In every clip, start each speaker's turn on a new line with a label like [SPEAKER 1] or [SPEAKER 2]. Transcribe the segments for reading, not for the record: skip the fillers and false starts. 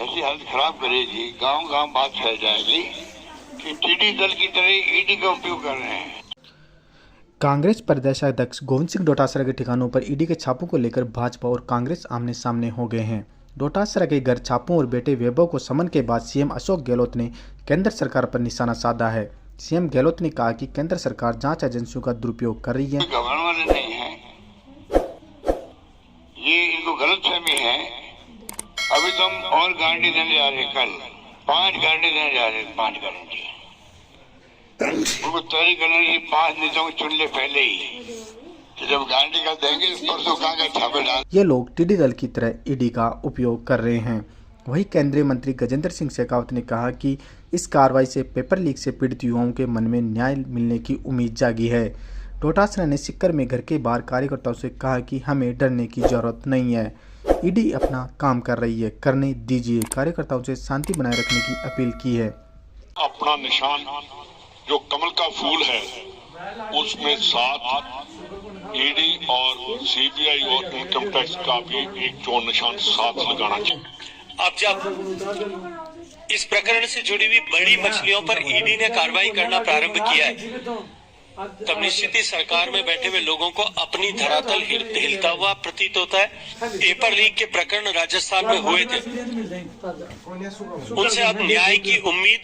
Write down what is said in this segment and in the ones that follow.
[SPEAKER 1] ऐसी हालत खराब करेगी, गांव गांव बात फैल जाएगी कि टिड्डी दल की तरह ईडी का उपयोग कर रहे हैं।
[SPEAKER 2] कांग्रेस प्रदेशाध्यक्ष गोविंद सिंह डोटासरा के ठिकानों पर ईडी के छापों को लेकर भाजपा और कांग्रेस आमने सामने हो गए हैं। डोटासरा के घर छापों और बेटे वैभव को समन के बाद सीएम अशोक गहलोत ने केंद्र सरकार पर निशाना साधा है। सीएम गहलोत ने कहा कि केंद्र सरकार जांच एजेंसियों का दुरुपयोग कर रही है।
[SPEAKER 1] घबराने वाले नहीं है, ये इनको गलतफहमी है। अभी तो हम और गारंटी देने जा रहे हैं, कल 5 गारंटी देने जा रहे हैं, 5 गारंटी उनको तैयारी करने की 5 नेताओं को चुन ले पहले ही, तो जब गारंटी का देंगे परसों कहाँ छापे डाल।
[SPEAKER 2] ये लोग टिड्डी दल की तरह ईडी का उपयोग कर रहे हैं। वहीं केंद्रीय मंत्री गजेंद्र सिंह शेखावत ने कहा कि इस कार्रवाई से पेपर लीक से पीड़ित युवाओं के मन में न्याय मिलने की उम्मीद जागी है। डोटासरा ने सिक्कर में घर के बाहर कार्यकर्ताओं से कहा कि हमें डरने की जरूरत नहीं है, ईडी अपना काम कर रही है, करने दीजिए। कार्यकर्ताओं से शांति बनाए रखने की अपील की है।
[SPEAKER 3] अपना निशान जो कमल का फूल है उसमें साथ ईडी और सीबीआई और इनकम टैक्स का भी एक जो निशान साथ लगाना चाहिए।
[SPEAKER 4] अब जब इस प्रकरण से जुड़ी हुई बड़ी मछलियों पर ईडी ने कार्रवाई करना प्रारंभ किया है, तब निश्चित ही सरकार में बैठे हुए लोगों को अपनी धरातल हिलता हुआ प्रतीत होता है। पेपर लीक के प्रकरण राजस्थान में हुए थे, उनसे अब न्याय की उम्मीद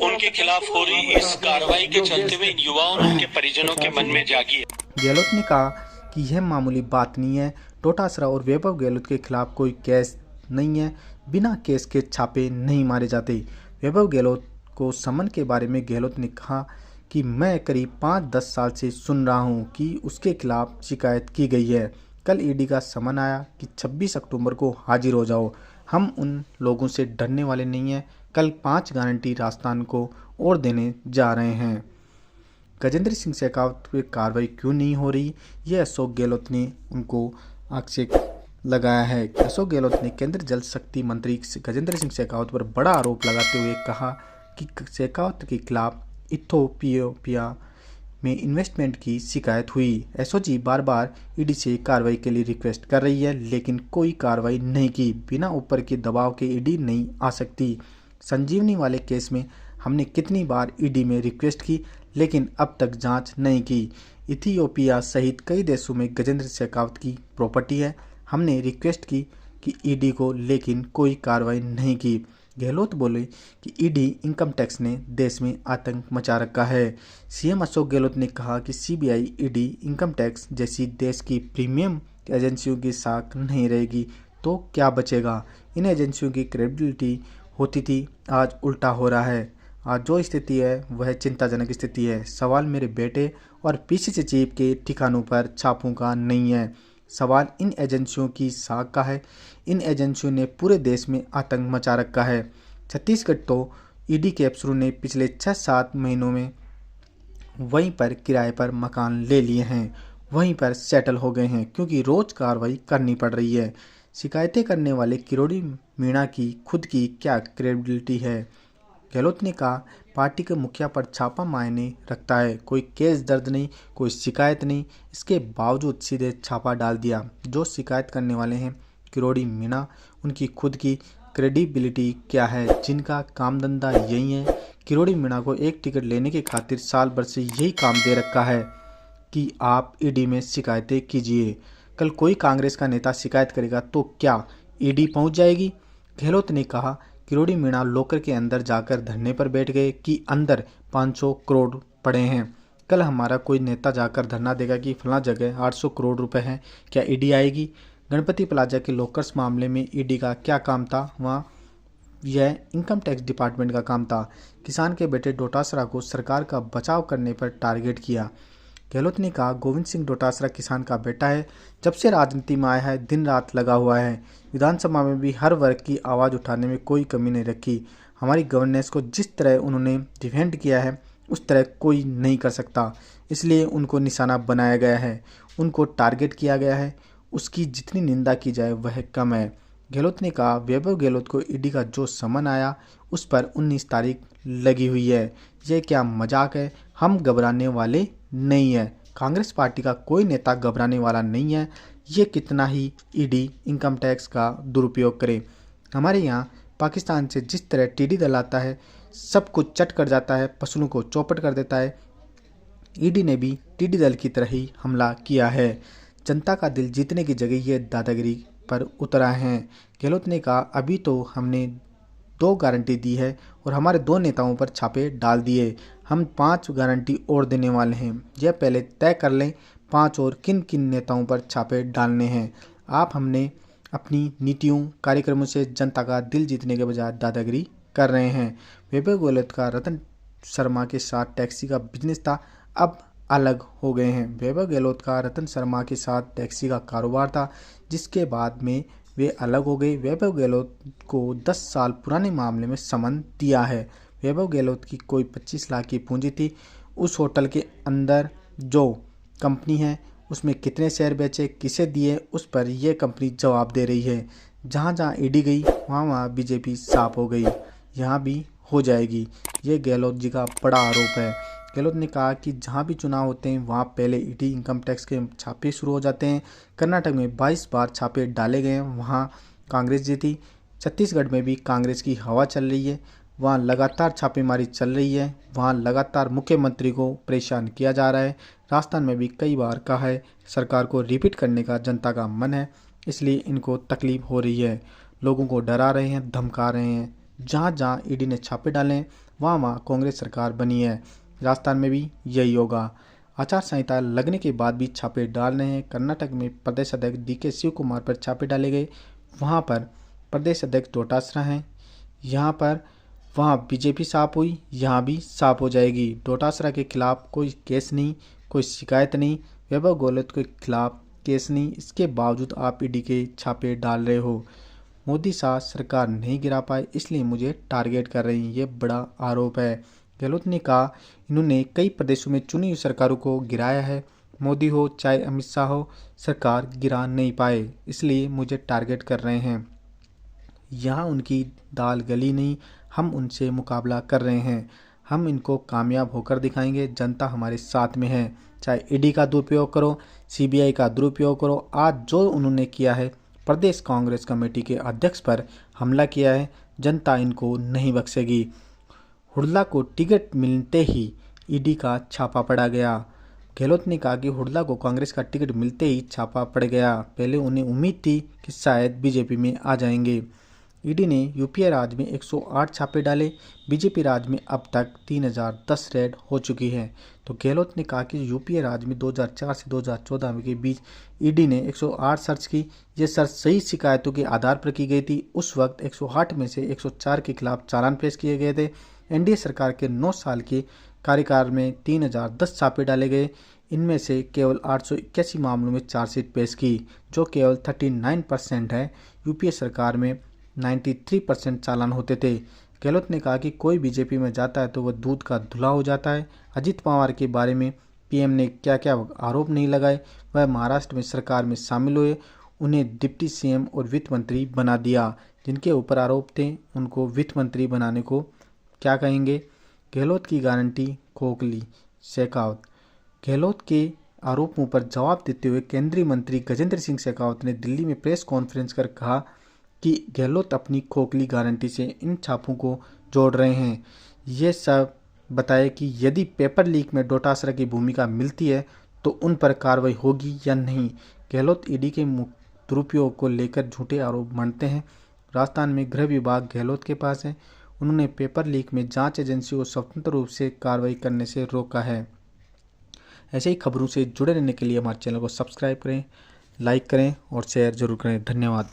[SPEAKER 4] उनके खिलाफ हो रही इस कार्रवाई के चलते हुए इन युवाओं और उनके परिजनों के मन में जागी है।
[SPEAKER 2] गहलोत ने कहा कि यह मामूली बात नहीं है। डोटासरा और वैभव गहलोत के खिलाफ कोई केस नहीं है, बिना केस के छापे नहीं मारे जाते। वैभव गहलोत को समन के बारे में गहलोत ने कहा कि मैं करीब 5-10 साल से सुन रहा हूं कि उसके खिलाफ शिकायत की गई है। कल ईडी का समन आया कि 26 अक्टूबर को हाजिर हो जाओ। हम उन लोगों से डरने वाले नहीं हैं। कल 5 गारंटी राजस्थान को और देने जा रहे हैं। गजेंद्र सिंह शेखावत पर कार्रवाई क्यों नहीं हो रही, यह अशोक गहलोत ने उनको आक्षेप लगाया है। अशोक गहलोत ने केंद्रीय जल शक्ति मंत्री गजेंद्र सिंह शेखावत पर बड़ा आरोप लगाते हुए कहा कि शेखावत के खिलाफ इथियोपिया में इन्वेस्टमेंट की शिकायत हुई। एसओजी बार बार ईडी से कार्रवाई के लिए रिक्वेस्ट कर रही है, लेकिन कोई कार्रवाई नहीं की। बिना ऊपर के दबाव के ईडी नहीं आ सकती। संजीवनी वाले केस में हमने कितनी बार ईडी में रिक्वेस्ट की, लेकिन अब तक जांच नहीं की। इथियोपिया सहित कई देशों में गजेंद्र शेखावत की प्रॉपर्टी है। हमने रिक्वेस्ट की कि ईडी को, लेकिन कोई कार्रवाई नहीं की। गहलोत बोले कि ईडी इनकम टैक्स ने देश में आतंक मचा रखा है। सीएम अशोक गहलोत ने कहा कि सीबीआई, ईडी, इनकम टैक्स जैसी देश की प्रीमियम एजेंसियों की साख नहीं रहेगी तो क्या बचेगा। इन एजेंसियों की क्रेडिबिलिटी होती थी, आज उल्टा हो रहा है। आज जो स्थिति है वह चिंताजनक स्थिति है। सवाल मेरे बेटे और पीसीसी चीफ के ठिकानों पर छापों का नहीं है, सवाल इन एजेंसियों की साख का है। इन एजेंसियों ने पूरे देश में आतंक मचा रखा है। छत्तीसगढ़ तो ईडी के अफसरों ने पिछले 6-7 महीनों में वहीं पर किराए पर मकान ले लिए हैं, वहीं पर सेटल हो गए हैं, क्योंकि रोज कार्रवाई करनी पड़ रही है। शिकायतें करने वाले किरोड़ी मीणा की खुद की क्या क्रेडिबिलिटी है। गहलोत ने कहा पार्टी के मुखिया पर छापा मायने रखता है, कोई केस दर्ज नहीं, कोई शिकायत नहीं, इसके बावजूद सीधे छापा डाल दिया। जो शिकायत करने वाले हैं किरोड़ी मीणा, उनकी खुद की क्रेडिबिलिटी क्या है, जिनका काम धंधा यही है। किरोड़ी मीणा को एक टिकट लेने की खातिर साल भर से यही काम दे रखा है कि आप ईडी में शिकायतें कीजिए। कल कोई कांग्रेस का नेता शिकायत करेगा तो क्या ईडी पहुंच जाएगी। गहलोत ने कहा किरोड़ी मीणा लॉकर के अंदर जाकर धरने पर बैठ गए कि अंदर 500 करोड़ पड़े हैं। कल हमारा कोई नेता जाकर धरना देगा कि फलां जगह 800 करोड़ रुपए हैं, क्या ईडी आएगी। गणपति प्लाजा के लॉकर्स मामले में ईडी का क्या काम था, वहाँ यह इनकम टैक्स डिपार्टमेंट का काम था। किसान के बेटे डोटासरा को सरकार का बचाव करने पर टारगेट किया। गहलोत ने कहा गोविंद सिंह डोटासरा किसान का बेटा है, जब से राजनीति में आया है दिन रात लगा हुआ है। विधानसभा में भी हर वर्ग की आवाज़ उठाने में कोई कमी नहीं रखी। हमारी गवर्नेंस को जिस तरह उन्होंने डिफेंड किया है उस तरह कोई नहीं कर सकता, इसलिए उनको निशाना बनाया गया है, उनको टारगेट किया गया है। उसकी जितनी निंदा की जाए वह कम है। गहलोत ने कहा वैभव गहलोत को ईडी का जो समन आया उस पर 19 तारीख लगी हुई है। यह क्या मजाक है, हम घबराने वाले नहीं है। कांग्रेस पार्टी का कोई नेता घबराने वाला नहीं है। ये कितना ही ईडी इनकम टैक्स का दुरुपयोग करे, हमारे यहाँ पाकिस्तान से जिस तरह टीडी दल आता है, सब कुछ चट कर जाता है, पशुओं को चौपट कर देता है, ईडी ने भी टीडी दल की तरह ही हमला किया है। जनता का दिल जीतने की जगह ये दादागिरी पर उतरा है। गहलोत ने कहा, अभी तो हमने 2 गारंटी दी है और हमारे 2 नेताओं पर छापे डाल दिए, हम 5 गारंटी और देने वाले हैं। यह पहले तय कर लें 5 और किन किन नेताओं पर छापे डालने हैं। आप हमने अपनी नीतियों कार्यक्रमों से जनता का दिल जीतने के बजाय दादागिरी कर रहे हैं। वैभव गहलोत का रतन शर्मा के साथ टैक्सी का बिजनेस था, अब अलग हो गए हैं। वैभव गहलोत का रतन शर्मा के साथ टैक्सी का कारोबार था, जिसके बाद में वे अलग हो गए। वैभव गहलोत को 10 साल पुराने मामले में समन दिया है। वैभव गहलोत की कोई 25 लाख की पूंजी थी। उस होटल के अंदर जो कंपनी है उसमें कितने शेयर बेचे, किसे दिए, उस पर यह कंपनी जवाब दे रही है। जहाँ जहाँ ईडी गई वहाँ बीजेपी साफ हो गई, यहाँ भी हो जाएगी। ये गहलोत जी का बड़ा आरोप है। गहलोत ने कहा कि जहाँ भी चुनाव होते हैं वहाँ पहले ईडी इनकम टैक्स के छापे शुरू हो जाते हैं। कर्नाटक में 22 बार छापे डाले गए हैं, वहाँ कांग्रेस जीती। छत्तीसगढ़ में भी कांग्रेस की हवा चल रही है, वहाँ लगातार छापेमारी चल रही है, वहाँ लगातार मुख्यमंत्री को परेशान किया जा रहा है। राजस्थान में भी कई बार कहा है सरकार को रिपीट करने का जनता का मन है, इसलिए इनको तकलीफ हो रही है। लोगों को डरा रहे हैं, धमका रहे हैं। जहाँ जहाँ ईडी ने छापे डाले हैं वहाँ वहाँ कांग्रेस सरकार बनी है। राजस्थान में भी यही होगा। आचार संहिता लगने के बाद भी छापे डाल रहे हैं। कर्नाटक में प्रदेश अध्यक्ष DK शिव कुमार पर छापे डाले गए, वहाँ पर प्रदेश अध्यक्ष डोटासरा हैं। यहाँ पर वहाँ बीजेपी साफ हुई, यहाँ भी साफ हो जाएगी। डोटासरा के खिलाफ कोई केस नहीं, कोई शिकायत नहीं, वैभव गहलोत के खिलाफ केस नहीं, इसके बावजूद आप ईडी के छापे डाल रहे हो। मोदी शाह सरकार नहीं गिरा पाए, इसलिए मुझे टारगेट कर रही हैं, ये बड़ा आरोप है। गहलोत ने कहा, इन्होंने कई प्रदेशों में चुनी हुई सरकारों को गिराया है, मोदी हो चाहे अमित शाह हो, सरकार गिरा नहीं पाए, इसलिए मुझे टारगेट कर रहे हैं। यहाँ उनकी दाल गली नहीं, हम उनसे मुकाबला कर रहे हैं, हम इनको कामयाब होकर दिखाएंगे। जनता हमारे साथ में है, चाहे ईडी का दुरुपयोग करो, CBI का दुरुपयोग करो। आज जो उन्होंने किया है, प्रदेश कांग्रेस कमेटी के अध्यक्ष पर हमला किया है, जनता इनको नहीं बख्शेगी। हुड्डा को टिकट मिलते ही ईडी का छापा पड़ा गया। गहलोत ने कहा कि हुड्डा को कांग्रेस का टिकट मिलते ही छापा पड़ गया, पहले उन्हें उम्मीद थी कि शायद बीजेपी में आ जाएंगे। ईडी ने यूपीए राज्य में 108 छापे डाले, बीजेपी राज्य में अब तक 3010 रेड हो चुकी है। तो गहलोत ने कहा कि यूपीए राज्य में 2004 से 2014 के बीच ईडी ने 108 सर्च की। ये सर्च सही शिकायतों के आधार पर की गई थी। उस वक्त 108 में से 104 के खिलाफ चालान पेश किए गए थे। एनडीए सरकार के 9 साल के कार्यकाल में 3010 छापे डाले गए। इनमें से केवल 881 मामलों में चार्जशीट पेश की, जो केवल 39% है। यूपीए सरकार में 93% चालान होते थे। गहलोत ने कहा कि कोई बीजेपी में जाता है तो वह दूध का धुला हो जाता है। अजित पवार के बारे में पीएम ने क्या क्या आरोप नहीं लगाए, वह महाराष्ट्र में सरकार में शामिल हुए, उन्हें डिप्टी सीएम और वित्त मंत्री बना दिया। जिनके ऊपर आरोप थे उनको वित्त मंत्री बनाने को क्या कहेंगे। गहलोत की गारंटी खोखली, शेखावत। गहलोत के आरोपों पर जवाब देते हुए केंद्रीय मंत्री गजेंद्र सिंह शेखावत ने दिल्ली में प्रेस कॉन्फ्रेंस कर कहा कि गहलोत अपनी खोखली गारंटी से इन छापों को जोड़ रहे हैं। ये सब बताए कि यदि पेपर लीक में डोटासरा की भूमिका मिलती है तो उन पर कार्रवाई होगी या नहीं। गहलोत ईडी के दुरुपयोग को लेकर झूठे आरोप मानते हैं। राजस्थान में गृह विभाग गहलोत के पास है। उन्होंने पेपर लीक में जांच एजेंसी को स्वतंत्र रूप से कार्रवाई करने से रोका है। ऐसे ही खबरों से जुड़े रहने के लिए हमारे चैनल को सब्सक्राइब करें, लाइक करें और शेयर जरूर करें। धन्यवाद।